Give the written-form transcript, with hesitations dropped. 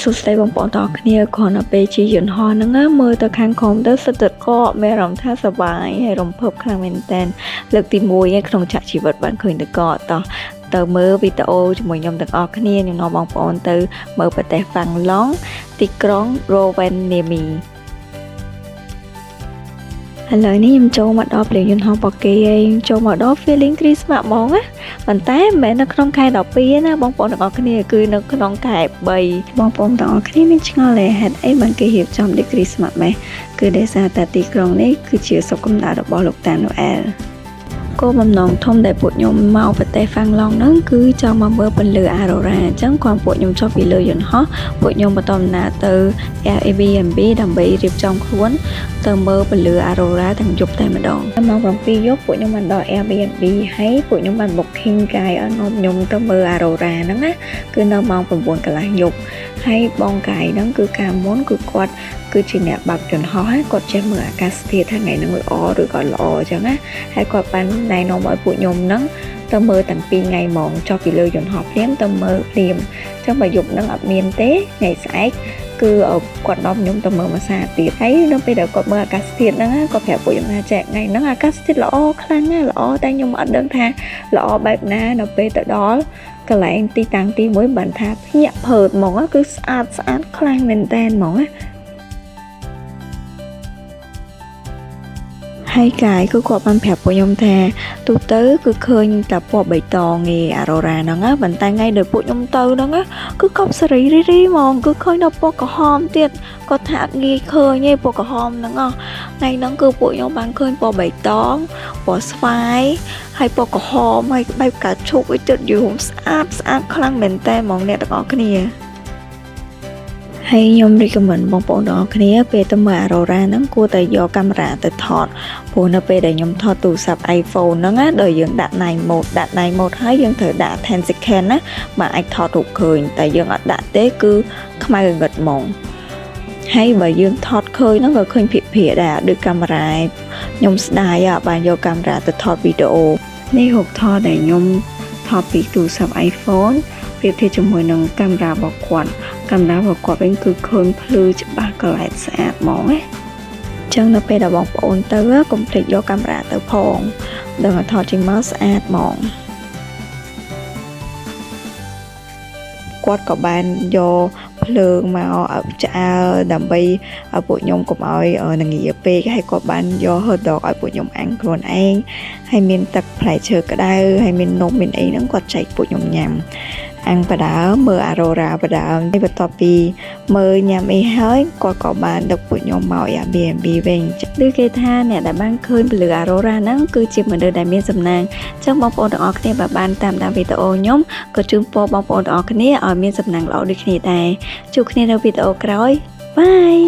សុស្ដីបងប្អូនទាំងអស់គ្នាគ្រាន់តែពេលជិះយន្តហោះហ្នឹងមើលទៅខាងក្រោមទៅសិតតែកកមានអារម្មណ៍ថាសប្បាយហើយរំភើបខ្លាំងមែនតើលើកទី1ឯក្នុងចាក់ជីវិតបានឃើញតែកកតោះទៅមើលវីដេអូជាមួយខ្ញុំទាំងអស់គ្នាខ្ញុំនាំបងប្អូនទៅមើលប្រទេសហ្វាំងឡង់ទីក្រុងរ៉ូវែននីមីឥឡូវនេះខ្ញុំចូលមកដល់ព្រលឹងយន្តហោះបកគេឯងចូលមកដល់ feeling Christmas ហ្មងណាប៉ុន្តែមិនមែននៅក្នុងខែ12ណាបងប្អូនទាំងអស់គ្នាគឺនៅក្នុងខែ3បងប្អូនទាំងអស់គ្នាមានឆ្ងល់ទេហេតុអីបានគេរៀបចំឌី Christmas ម៉េះគឺដោយសារតែទីក្រុងនេះគឺជាសុខកម្ដៅរបស់លោកតាណូអែលគោលបំណងធំដែលពួកខ្ញុំមកប្រទេសហ្វាំងឡង់ហ្នឹងគឺចង់មកមើលពន្លឺអារ៉ូរ៉ាអញ្ចឹងគាត់ពួកខ្ញុំចុះពីលើយន្តហោះពួកខ្ញុំបន្តដំណើរទៅ Airbnb ដើម្បីរៀបចំខ្លួនទៅមើលពន្លឺអារ៉ូរ៉ាទាំងយប់តែម្ដងម៉ោង7យប់ពួកខ្ញុំបានដល់ Airbnb ហើយពួកខ្ញុំបាន booking guide ឲ្យនាំខ្ញុំទៅមើលអារ៉ូរ៉ាហ្នឹងណាគឺនៅម៉ោង9កន្លះយប់ហើយបង guide ហ្នឹងគឺកាលមុនគឺគាត់គឺជាអ្នកបើកយន្តហោះហើយគាត់ចេះមើលអាកាសធាតុថាថ្ងៃហ្នឹងល្អឬក៏ល្អអញ្ចឹងណាហើយគាត់បានណែនាំឲ្យពួកខ្ញុំហ្នឹងទៅមើលតាំងពីថ្ងៃម៉ោងចុះពីលើយន្តហោះភ្លាមទៅមើលភ្លាមអញ្ចឹងបើយប់ហ្នឹងអត់មានទេថ្ងៃស្អែកគឺគាត់នាំខ្ញុំទៅមើលមួយសារទៀតហើយនៅពេលដែលគាត់មើលអាកាសធាតុហ្នឹងគាត់ប្រាប់ពួកខ្ញុំថាចែកថ្ងៃហ្នឹងអាកាសធាតុល្អខ្លាំងណាស់ល្អតែខ្ញុំអត់ដឹងថាល្អបែបណានៅពេលទៅដល់កន្លែងទីតាំងទី1បានថាភ្ញាក់ភើតហ្មងគឺស្អាតខ្លាំងមែនតើហ្មងណាហើយកាយគឺគាត់បានប្រាប់ពួកខ្ញុំថាទូទៅគឺឃើញតែពណ៌បៃតងឯអារ៉ូរ៉ាហ្នឹងណាប៉ុន្តែថ្ងៃដែលពួកខ្ញុំទៅហ្នឹងគឺកប់សេរីរីហ្មងគឺឃើញដល់ពណ៌ក្រហមទៀតគាត់ថាអត់ងាយឃើញទេពណ៌ក្រហមហ្នឹងថ្ងៃហ្នឹងគឺពួកខ្ញុំបានឃើញពណ៌បៃតងពណ៌ស្វាយហើយពណ៌ក្រហមហើយបែបកាឈូកឲ្យទឹកយូរស្អាតខ្លាំងមែនតើហ្មងអ្នកទាំងអស់គ្នាហើយខ្ញុំ recommend បងប្អូនទាំងអស់គ្នាពេលទៅមើល Aurora ហ្នឹងគួរតែយកកាមេរ៉ាទៅថតព្រោះនៅពេលដែលខ្ញុំថតទូរស័ព្ទ iPhone ហ្នឹងណាដល់យើងដាក់ night mode ហើយយើងត្រូវដាក់ 10 second ណាមកអាចថតរូបឃើញតែយើងអត់ដាក់ទេគឺខ្មៅងឹតហ្មងហើយបើយើងថតឃើញហ្នឹងក៏ឃើញភាគដែរដូចកាមេរ៉ាខ្ញុំស្ដាយបានយកកាមេរ៉ាទៅថតវីដេអូនេះរូបថតដែលខ្ញុំថតពីទូរស័ព្ទ iPhone ប្រៀបធៀបជាមួយនឹងកាមេរ៉ារបស់គាត់កាមេរ៉ារបស់គាត់វិញគឺឃើញភ្លឺច្បាស់កន្លែងស្អាតហ្មងណាអញ្ចឹងនៅពេលដែលបងប្អូនទៅកុំភ្លេចយកកាមេរ៉ាទៅផងដល់មកថតចេញមកស្អាតហ្មងគាត់ក៏បានយកភ្លើងមកឆ្អើរដើម្បីឲ្យពួកខ្ញុំកុំឲ្យនឹងងាពេកហើយគាត់បានយក hot dog ឲ្យពួកខ្ញុំអាំងខ្លួនឯងហើយមានទឹកផ្លែឈើក្តៅហើយមាននំមានអីហ្នឹងគាត់ចែកពួកខ្ញុំញ៉ាំអាំងបដើមមើល Aurora បដើមហើយបន្ទាប់ពីមើលញ៉ាំអីហើយគាត់ក៏បានដឹកពួកខ្ញុំមក Airbnb វិញឬគេថាអ្នកដែលបានឃើញពន្លឺ Aurora ហ្នឹងគឺជាមនុស្សដែលមានសំណាងអញ្ចឹងបងប្អូនទាំងអស់គ្នាបើបានតាមដានវីដេអូខ្ញុំក៏ជូនពរបងប្អូនទាំងអស់គ្នាឲ្យមានសំណាងល្អដូចគ្នាដែរជួបគ្នានៅវីដេអូក្រោយបាយ